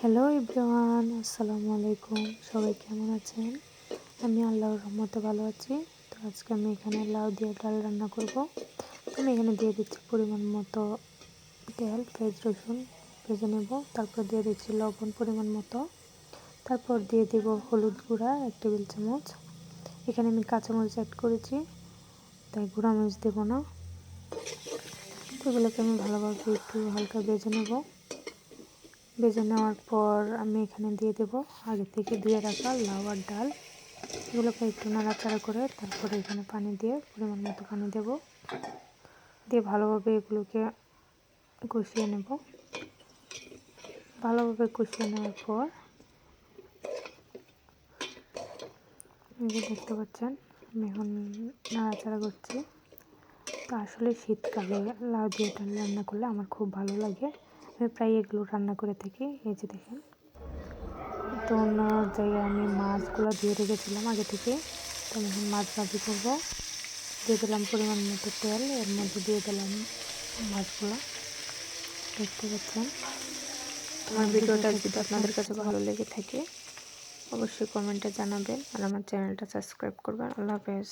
Hello everyone, আসসালামু আলাইকুম। সবাই কেমন আছেন? আমি আল্লাহর রহমতে ভালো আছি। তো আজকে আমি এখানে লাউ দিয়ে ডাল রান্না করব। তো আমি এখানে দিয়ে দিচ্ছি পরিমাণ মতো তেল, পেঁয়াজ রসুন ভেজে নেব। তারপর দিয়ে দিচ্ছি লবণ পরিমাণ মতো। তারপর দিয়ে দেব হলুদ গুঁড়া 1 টেবিল চামচ। এখানে আমি কাঁচামরিচ অ্যাড করেছি, তাই গুঁড়া মরিচ দেবো না। তো এগুলোকে আমি ভালোভাবে একটু হালকা ভেজে নেব। ভেজে নেওয়ার পর আমি এখানে দিয়ে দেব আগে থেকে ধুয়ে রাখা লাউ আর ডাল। এগুলোকে একটু নাড়াচাড়া করে তারপরে এখানে পানি দিয়ে পরিমাণ মতো পানি দেব, দিয়ে ভালোভাবে এগুলোকে কষিয়ে নেব। ভালোভাবে কষিয়ে নেওয়ার পর দেখতে পাচ্ছেন আমি এখন নাড়াচাড়া করছি। তো আসলে শীতকালে লাউ দিয়ে ডাল রান্না করলে আমার খুব ভালো লাগে। আমি প্রায় এগুলো রান্না করে থাকি। এই যে দেখেন, তো অন্য জায়গায় আমি মাছগুলো ধুয়ে রেখেছিলাম আগে থেকে। তো আমি এখন মাছ ভাজি করবো। দিয়ে দিলাম পরিমাণ মতো তেল, এর মধ্যে দিয়ে দিলাম মাছগুলো। দেখতে পাচ্ছেন। আমার ভিডিওটা যদি আপনাদের কাছে ভালো লেগে থাকে অবশ্যই কমেন্টে জানাবেন আর আমার চ্যানেলটা সাবস্ক্রাইব করবেন। আল্লাহ হাফেজ।